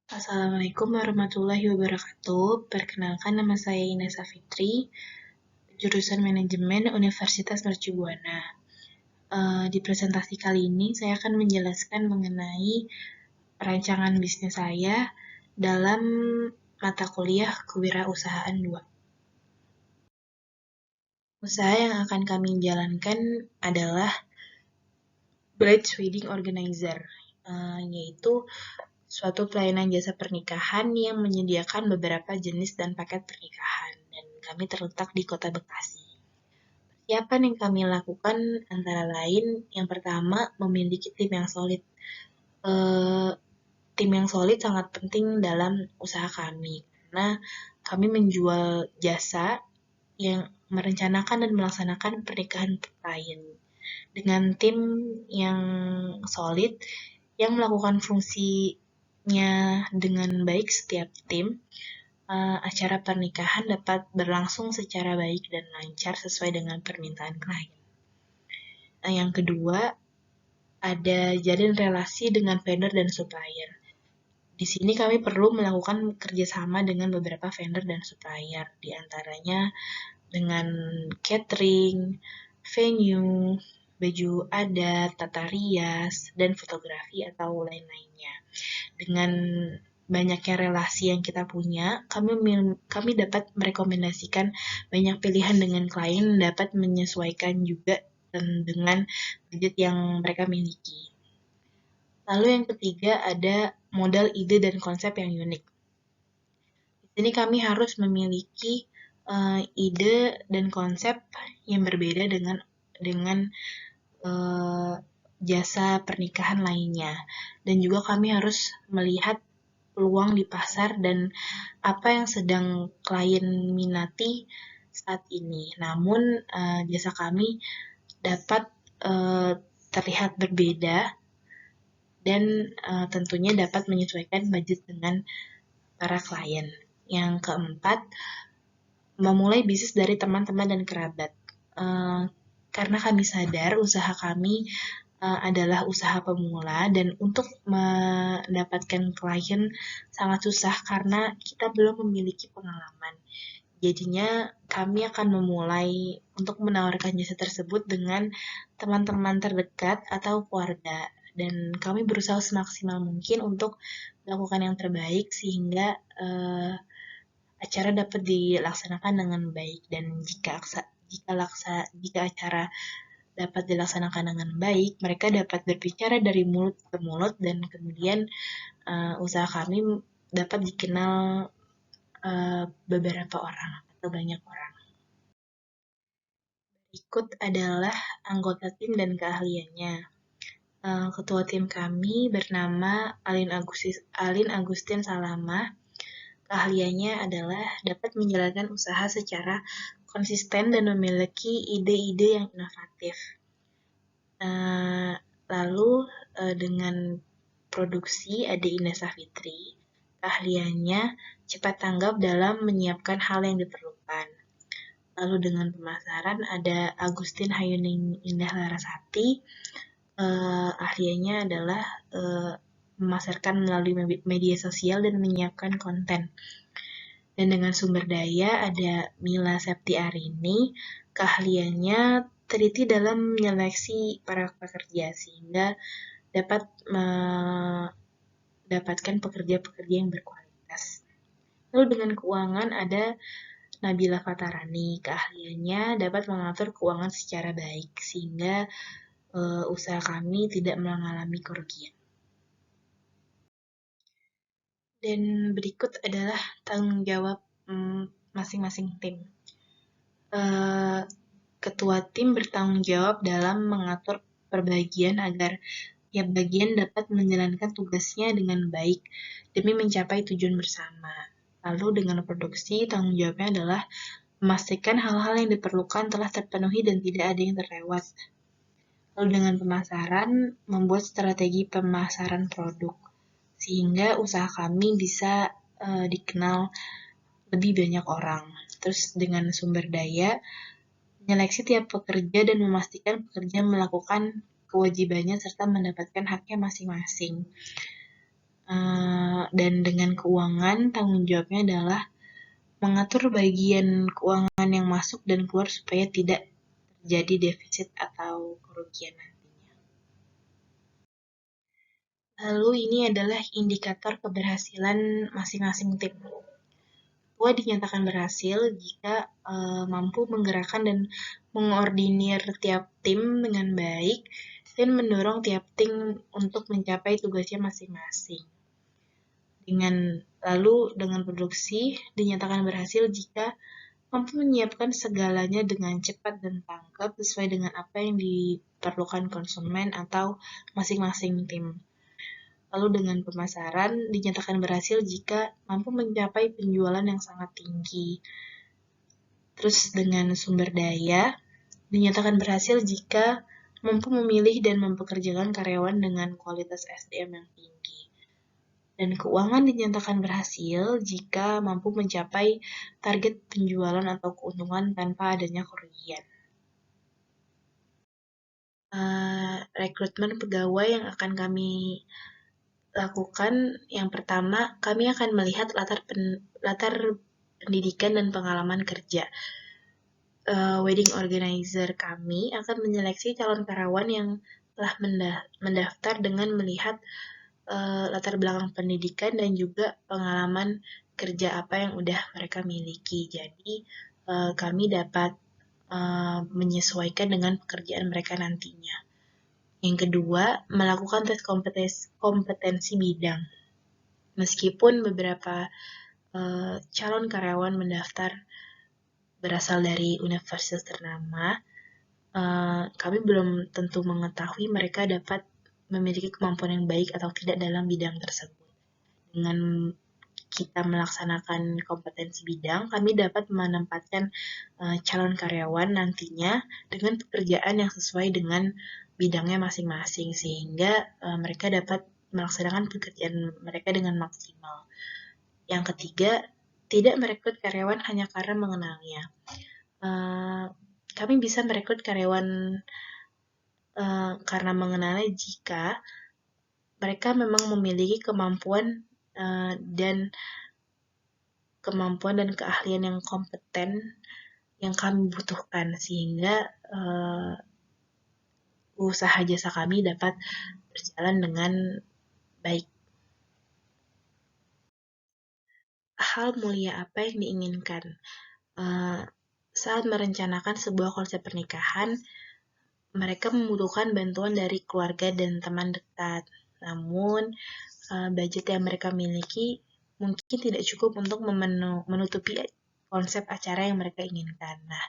Assalamualaikum warahmatullahi wabarakatuh. Perkenalkan, nama saya Inesa Fitri, jurusan Manajemen Universitas Mercu Buana. Di presentasi kali ini, saya akan menjelaskan mengenai perancangan bisnis saya dalam mata kuliah Kewirausahaan 2. Usaha yang akan kami jalankan adalah Bridge Wedding Organizer, yaitu suatu pelayanan jasa pernikahan yang menyediakan beberapa jenis dan paket pernikahan, dan kami terletak di Kota Bekasi. Persiapan yang kami lakukan antara lain, yang pertama, memiliki tim yang solid. Tim yang solid sangat penting dalam usaha kami, karena kami menjual jasa yang merencanakan dan melaksanakan pernikahan klien. Dengan tim yang solid, yang melakukan fungsinya dengan baik setiap tim, acara pernikahan dapat berlangsung secara baik dan lancar sesuai dengan permintaan klien. Yang kedua, ada jalin relasi dengan vendor dan supplier. Di sini kami perlu melakukan kerjasama dengan beberapa vendor dan supplier, di antaranya dengan catering, venue, baju adat, tata rias, dan fotografi atau lain-lainnya. Dengan banyaknya relasi yang kita punya, kami dapat merekomendasikan banyak pilihan dengan klien, dapat menyesuaikan juga dengan budget yang mereka miliki. Lalu yang ketiga, ada modal ide dan konsep yang unik. Di sini kami harus memiliki ide dan konsep yang berbeda dengan jasa pernikahan lainnya. Dan juga kami harus melihat peluang di pasar dan apa yang sedang klien minati saat ini. Namun jasa kami dapat terlihat berbeda dan tentunya dapat menyesuaikan budget dengan para klien. Yang keempat, memulai bisnis dari teman-teman dan kerabat. Karena kami sadar usaha kami adalah usaha pemula, dan untuk mendapatkan klien sangat susah karena kita belum memiliki pengalaman. Jadinya kami akan memulai untuk menawarkan jasa tersebut dengan teman-teman terdekat atau keluarga, dan kami berusaha semaksimal mungkin untuk melakukan yang terbaik sehingga acara dapat dilaksanakan dengan baik. Dan jika acara dapat dilaksanakan dengan baik, mereka dapat berbicara dari mulut ke mulut, dan kemudian usaha kami dapat dikenal beberapa orang atau banyak orang. Berikut adalah anggota tim dan keahliannya. Ketua tim kami bernama Alin Agustin Salama. Keahliannya adalah dapat menjalankan usaha secara konsisten dan memiliki ide-ide yang inovatif. Lalu dengan produksi ada Inesa Fitri. Keahliannya cepat tanggap dalam menyiapkan hal yang diperlukan. Lalu dengan pemasaran ada Agustin Hayuning Indah Larasati. Ahliannya adalah memasarkan melalui media sosial dan menyiapkan konten. Dan dengan sumber daya ada Mila Septi Arini. Keahliannya teliti dalam menyeleksi para pekerja sehingga dapat mendapatkan pekerja-pekerja yang berkualitas. Lalu dengan keuangan ada Nabila Fatarani. Keahliannya dapat mengatur keuangan secara baik sehingga usaha kami tidak mengalami kerugian. Dan berikut adalah tanggung jawab masing-masing tim. Ketua tim bertanggung jawab dalam mengatur perbagian agar tiap bagian dapat menjalankan tugasnya dengan baik demi mencapai tujuan bersama. Lalu dengan produksi, tanggung jawabnya adalah memastikan hal-hal yang diperlukan telah terpenuhi dan tidak ada yang terlewat. Lalu dengan pemasaran, membuat strategi pemasaran produk sehingga usaha kami bisa dikenal lebih banyak orang. Terus dengan sumber daya, menyeleksi tiap pekerja dan memastikan pekerja melakukan kewajibannya serta mendapatkan haknya masing-masing. Dan dengan keuangan, tanggung jawabnya adalah mengatur bagian keuangan yang masuk dan keluar supaya tidak terjadi defisit atau kerugian nantinya. Lalu ini adalah indikator keberhasilan masing-masing tim. Ketua dinyatakan berhasil jika mampu menggerakkan dan mengordinir tiap tim dengan baik dan mendorong tiap tim untuk mencapai tugasnya masing-masing. Dengan produksi dinyatakan berhasil jika mampu menyiapkan segalanya dengan cepat dan tanggap sesuai dengan apa yang diperlukan konsumen atau masing-masing tim. Lalu dengan pemasaran dinyatakan berhasil jika mampu mencapai penjualan yang sangat tinggi. Terus dengan sumber daya dinyatakan berhasil jika mampu memilih dan mempekerjakan karyawan dengan kualitas SDM yang tinggi. Dan keuangan dinyatakan berhasil jika mampu mencapai target penjualan atau keuntungan tanpa adanya kerugian. Rekrutmen pegawai yang akan kami lakukan, yang pertama, kami akan melihat latar pendidikan dan pengalaman kerja. Wedding organizer kami akan menyeleksi calon karyawan yang telah mendaftar dengan melihat latar belakang pendidikan dan juga pengalaman kerja apa yang udah mereka miliki. Jadi kami dapat menyesuaikan dengan pekerjaan mereka nantinya. Yang kedua, melakukan tes kompetensi bidang. Meskipun beberapa calon karyawan mendaftar berasal dari universitas ternama, kami belum tentu mengetahui mereka dapat memiliki kemampuan yang baik atau tidak dalam bidang tersebut. Dengan kita melaksanakan kompetensi bidang, kami dapat menempatkan calon karyawan nantinya dengan pekerjaan yang sesuai dengan bidangnya masing-masing, sehingga mereka dapat melaksanakan pekerjaan mereka dengan maksimal. Yang ketiga, tidak merekrut karyawan hanya karena mengenalnya. Kami bisa merekrut karyawan karena mengenalnya jika mereka memang memiliki kemampuan dan keahlian yang kompeten yang kami butuhkan, sehingga usaha jasa kami dapat berjalan dengan baik. Hal mulia apa yang diinginkan? Saat merencanakan sebuah konsep pernikahan, mereka membutuhkan bantuan dari keluarga dan teman dekat. Namun, budget yang mereka miliki mungkin tidak cukup untuk menutupi konsep acara yang mereka inginkan. Nah,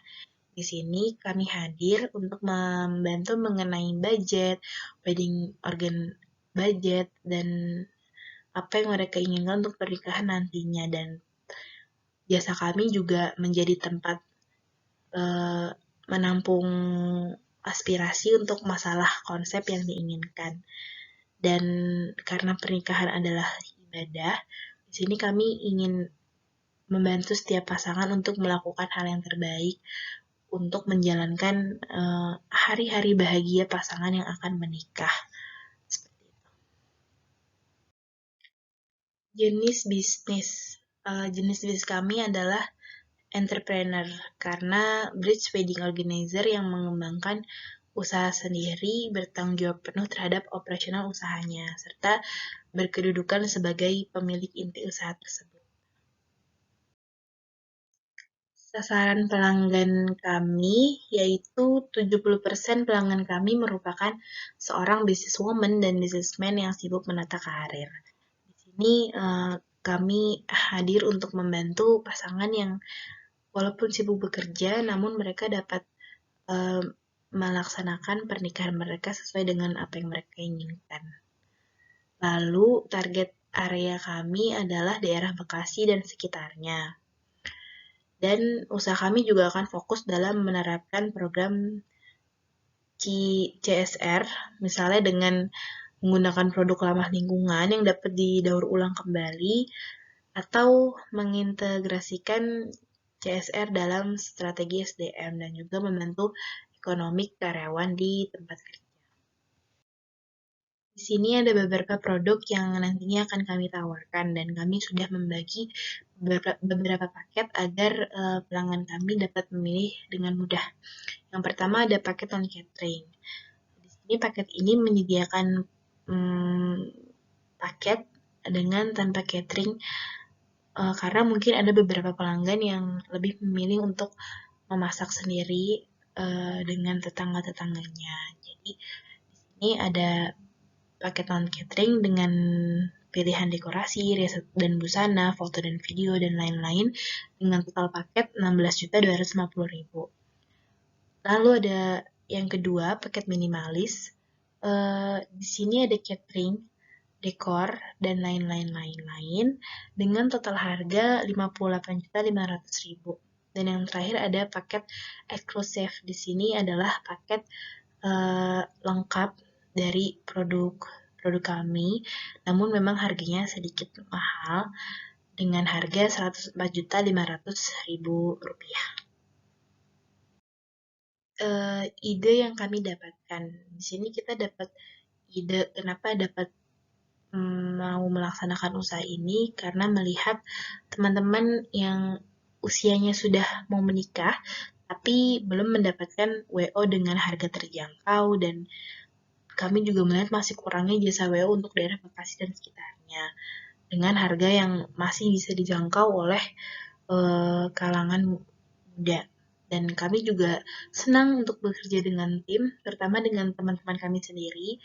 di sini kami hadir untuk membantu mengenai budget, wedding budget, dan apa yang mereka inginkan untuk pernikahan nantinya. Dan jasa kami juga menjadi tempat menampung aspirasi untuk masalah konsep yang diinginkan. Dan karena pernikahan adalah ibadah, di sini kami ingin membantu setiap pasangan untuk melakukan hal yang terbaik untuk menjalankan hari-hari bahagia pasangan yang akan menikah. Jenis bisnis kami adalah entrepreneur, karena Bridge Wedding Organizer yang mengembangkan usaha sendiri bertanggung jawab penuh terhadap operasional usahanya, serta berkedudukan sebagai pemilik inti usaha tersebut. Sasaran pelanggan kami yaitu 70% pelanggan kami merupakan seorang businesswoman dan businessman yang sibuk menata karir. Di sini kami hadir untuk membantu pasangan yang walaupun sibuk bekerja, namun mereka dapat melaksanakan pernikahan mereka sesuai dengan apa yang mereka inginkan. Lalu target area kami adalah daerah Bekasi dan sekitarnya. Dan usaha kami juga akan fokus dalam menerapkan program CSR, misalnya dengan menggunakan produk ramah lingkungan yang dapat didaur ulang kembali, atau mengintegrasikan CSR dalam strategi SDM dan juga membantu ekonomi karyawan di tempat kerja. Di sini ada beberapa produk yang nantinya akan kami tawarkan dan kami sudah membagi beberapa paket agar pelanggan kami dapat memilih dengan mudah. Yang pertama ada paket non catering. Di sini paket ini menyediakan paket dengan tanpa catering karena mungkin ada beberapa pelanggan yang lebih memilih untuk memasak sendiri dengan tetangga-tetangganya. Jadi di sini ada paket non catering dengan pilihan dekorasi, rias dan busana, foto dan video dan lain-lain dengan total paket 16.250.000. Lalu ada yang kedua, paket minimalis. Di sini ada catering, dekor, dan lain-lain dengan total harga 58.500.000. Dan yang terakhir ada paket eksklusif. Di sini adalah paket lengkap dari produk kami, namun memang harganya sedikit mahal dengan harga 104.500.000 rupiah. Ide yang kami dapatkan di sini, kita dapat ide kenapa dapat mau melaksanakan usaha ini karena melihat teman-teman yang usianya sudah mau menikah tapi belum mendapatkan WO dengan harga terjangkau, dan kami juga melihat masih kurangnya jasa WO untuk daerah Bekasi dan sekitarnya dengan harga yang masih bisa dijangkau oleh kalangan muda. Dan kami juga senang untuk bekerja dengan tim, terutama dengan teman-teman kami sendiri,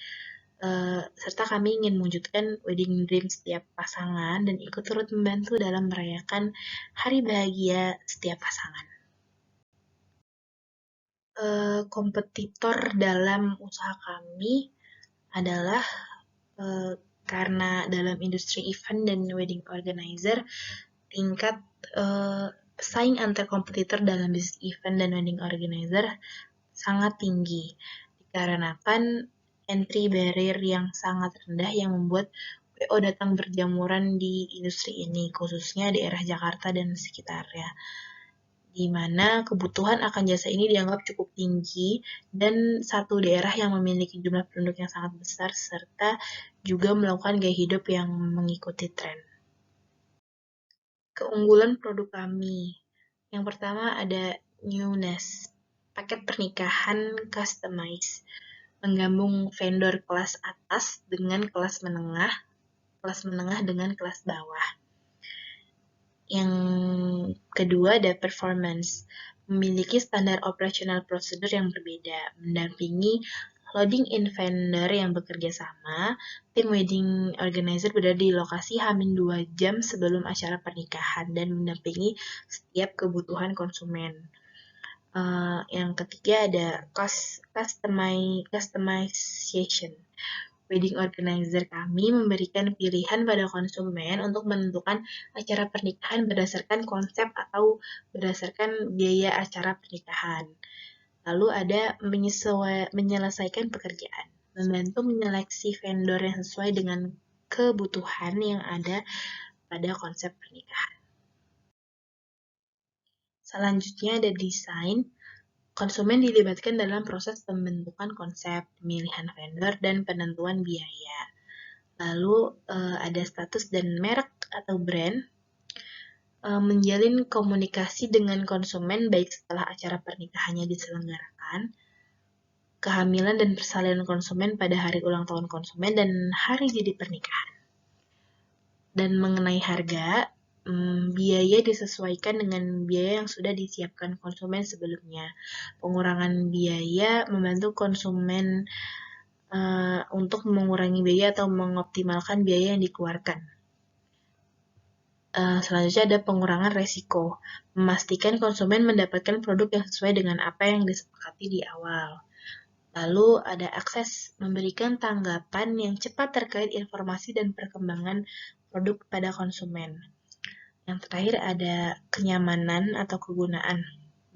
serta kami ingin mewujudkan wedding dream setiap pasangan dan ikut turut membantu dalam merayakan hari bahagia setiap pasangan. Kompetitor dalam usaha kami adalah karena dalam industri event dan wedding organizer, tingkat pesaing antar kompetitor dalam bisnis event dan wedding organizer sangat tinggi, dikarenakan entry barrier yang sangat rendah yang membuat WO datang berjamuran di industri ini, khususnya daerah Jakarta dan sekitarnya, di mana kebutuhan akan jasa ini dianggap cukup tinggi dan satu daerah yang memiliki jumlah penduduk yang sangat besar serta juga melakukan gaya hidup yang mengikuti tren. Keunggulan produk kami. Yang pertama ada newness, paket pernikahan customized, menggabung vendor kelas atas dengan kelas menengah dengan kelas bawah. Yang kedua ada performance, memiliki standar operasional prosedur yang berbeda, mendampingi loading in vendor yang bekerja sama. Tim wedding organizer berada di lokasi H-2 jam sebelum acara pernikahan dan mendampingi setiap kebutuhan konsumen. Yang ketiga ada customization. Wedding organizer kami memberikan pilihan pada konsumen untuk menentukan acara pernikahan berdasarkan konsep atau berdasarkan biaya acara pernikahan. Lalu ada menyelesaikan pekerjaan, membantu menyeleksi vendor yang sesuai dengan kebutuhan yang ada pada konsep pernikahan. Selanjutnya ada desain. Konsumen dilibatkan dalam proses pembentukan konsep, pemilihan vendor, dan penentuan biaya. Lalu ada status dan merek atau brand. Menjalin komunikasi dengan konsumen baik setelah acara pernikahannya diselenggarakan, kehamilan dan persalinan konsumen pada hari ulang tahun konsumen, dan hari jadi pernikahan. Dan mengenai harga, biaya disesuaikan dengan biaya yang sudah disiapkan konsumen sebelumnya. Pengurangan biaya membantu konsumen untuk mengurangi biaya atau mengoptimalkan biaya yang dikeluarkan. Selanjutnya ada pengurangan resiko, memastikan konsumen mendapatkan produk yang sesuai dengan apa yang disepakati di awal. Lalu ada akses, memberikan tanggapan yang cepat terkait informasi dan perkembangan produk pada konsumen. Yang terakhir ada kenyamanan atau kegunaan,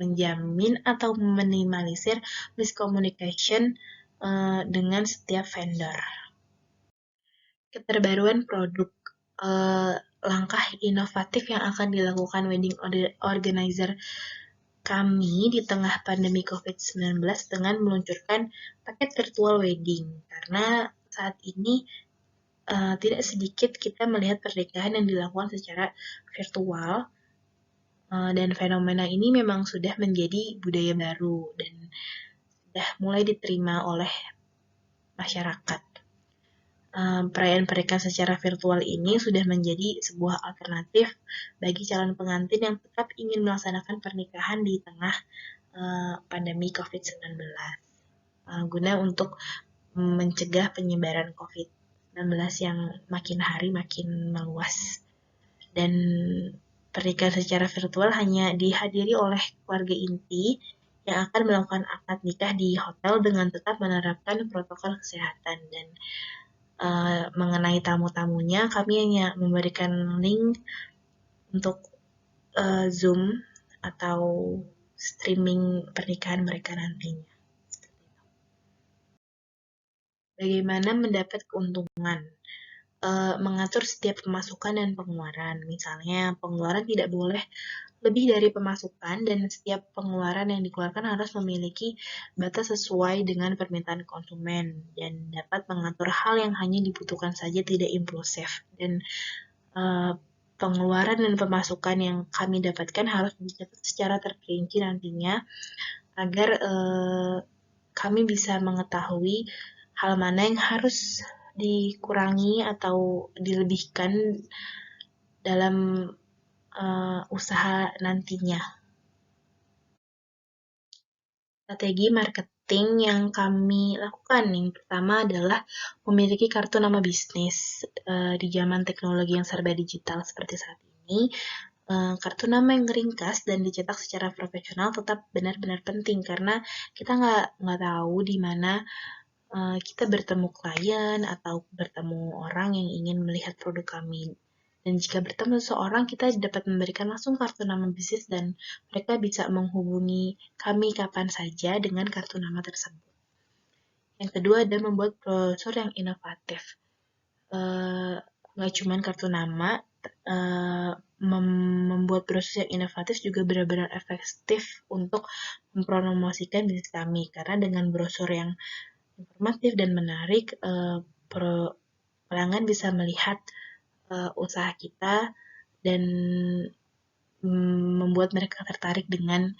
menjamin atau meminimalisir miscommunication dengan setiap vendor. Keterbaruan produk, langkah inovatif yang akan dilakukan wedding organizer kami di tengah pandemi COVID-19 dengan meluncurkan paket virtual wedding, karena saat ini tidak sedikit kita melihat pernikahan yang dilakukan secara virtual, dan fenomena ini memang sudah menjadi budaya baru dan sudah mulai diterima oleh masyarakat. Perayaan pernikahan secara virtual ini sudah menjadi sebuah alternatif bagi calon pengantin yang tetap ingin melaksanakan pernikahan di tengah pandemi COVID-19, guna untuk mencegah penyebaran COVID-19 yang makin hari makin meluas. Dan pernikahan secara virtual hanya dihadiri oleh keluarga inti yang akan melakukan akad nikah di hotel dengan tetap menerapkan protokol kesehatan. Dan mengenai tamu-tamunya, kami hanya memberikan link untuk Zoom atau streaming pernikahan mereka nantinya. Bagaimana mendapat keuntungan? Mengatur setiap pemasukan dan pengeluaran. Misalnya, pengeluaran tidak boleh lebih dari pemasukan dan setiap pengeluaran yang dikeluarkan harus memiliki batas sesuai dengan permintaan konsumen dan dapat mengatur hal yang hanya dibutuhkan saja, tidak impulsif. Dan pengeluaran dan pemasukan yang kami dapatkan harus dicatat secara terperinci nantinya agar kami bisa mengetahui hal mana yang harus dikurangi atau dilebihkan dalam usaha nantinya. Strategi marketing yang kami lakukan yang pertama adalah memiliki kartu nama bisnis. Di zaman teknologi yang serba digital seperti saat ini, kartu nama yang ringkas dan dicetak secara profesional tetap benar-benar penting karena kita nggak tahu di mana kita bertemu klien atau bertemu orang yang ingin melihat produk kami. Dan jika bertemu seseorang, kita dapat memberikan langsung kartu nama bisnis dan mereka bisa menghubungi kami kapan saja dengan kartu nama tersebut. Yang kedua ada membuat brosur yang inovatif. Nggak cuma kartu nama, membuat brosur yang inovatif juga benar-benar efektif untuk mempromosikan bisnis kami. Karena dengan brosur yang informatif dan menarik, pelanggan bisa melihat usaha kita dan membuat mereka tertarik dengan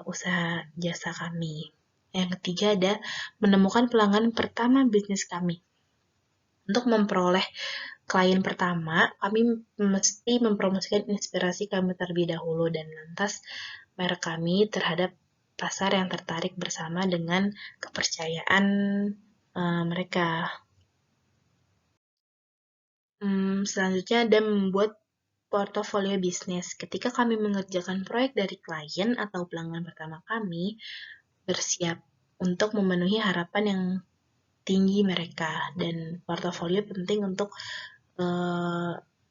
usaha jasa kami. Yang ketiga ada menemukan pelanggan pertama bisnis kami. Untuk memperoleh klien pertama, kami mesti mempromosikan inspirasi kami terlebih dahulu dan lantas merek kami terhadap pasar yang tertarik bersama dengan kepercayaan mereka. Selanjutnya ada membuat portofolio bisnis. Ketika kami mengerjakan proyek dari klien atau pelanggan pertama kami, bersiap untuk memenuhi harapan yang tinggi mereka. Dan portofolio penting untuk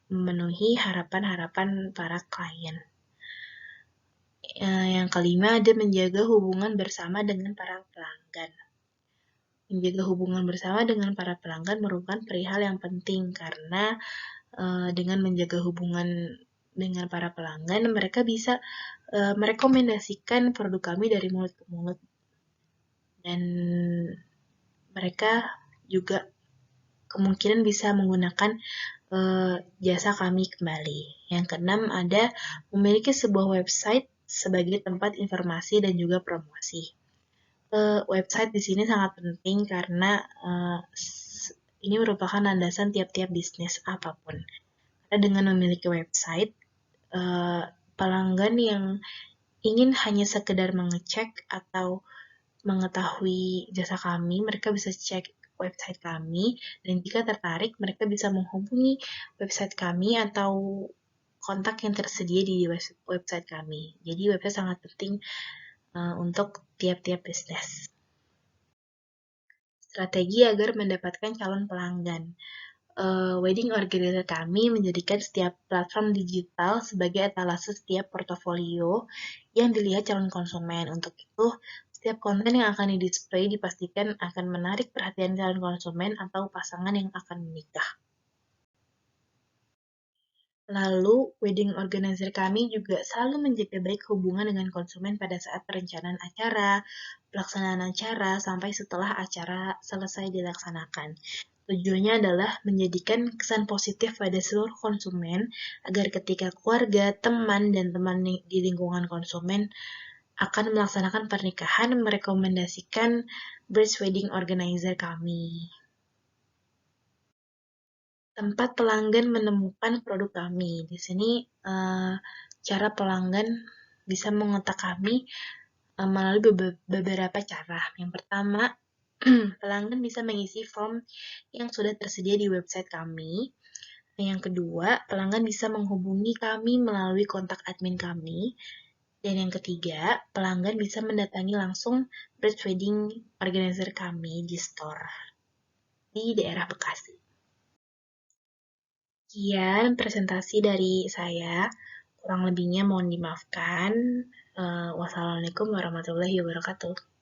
memenuhi harapan-harapan para klien. Yang kelima ada menjaga hubungan bersama dengan para pelanggan. Menjaga hubungan bersama dengan para pelanggan merupakan perihal yang penting karena dengan menjaga hubungan dengan para pelanggan, mereka bisa merekomendasikan produk kami dari mulut ke mulut. Dan mereka juga kemungkinan bisa menggunakan jasa kami kembali. Yang keenam ada memiliki sebuah website sebagai tempat informasi dan juga promosi. Website di sini sangat penting karena ini merupakan landasan tiap-tiap bisnis apapun. Karena dengan memiliki website, pelanggan yang ingin hanya sekedar mengecek atau mengetahui jasa kami, mereka bisa cek website kami, dan jika tertarik, mereka bisa menghubungi website kami atau kontak yang tersedia di website kami. Jadi website sangat penting untuk tiap-tiap bisnis. Strategi agar mendapatkan calon pelanggan. Wedding organizer kami menjadikan setiap platform digital sebagai etalase setiap portofolio yang dilihat calon konsumen. Untuk itu, setiap konten yang akan di-display dipastikan akan menarik perhatian calon konsumen atau pasangan yang akan menikah. Lalu, wedding organizer kami juga selalu menjaga baik hubungan dengan konsumen pada saat perencanaan acara, pelaksanaan acara, sampai setelah acara selesai dilaksanakan. Tujuannya adalah menjadikan kesan positif pada seluruh konsumen agar ketika keluarga, teman, dan teman di lingkungan konsumen akan melaksanakan pernikahan merekomendasikan Birds Wedding Organizer kami. Tempat pelanggan menemukan produk kami. Di sini cara pelanggan bisa mengontak kami melalui beberapa cara. Yang pertama, pelanggan bisa mengisi form yang sudah tersedia di website kami. Yang kedua, pelanggan bisa menghubungi kami melalui kontak admin kami. Dan yang ketiga, pelanggan bisa mendatangi langsung Birds Wedding Organizer kami di store di daerah Bekasi. Sekian presentasi dari saya. Kurang lebihnya mohon dimaafkan. Wassalamualaikum warahmatullahi wabarakatuh.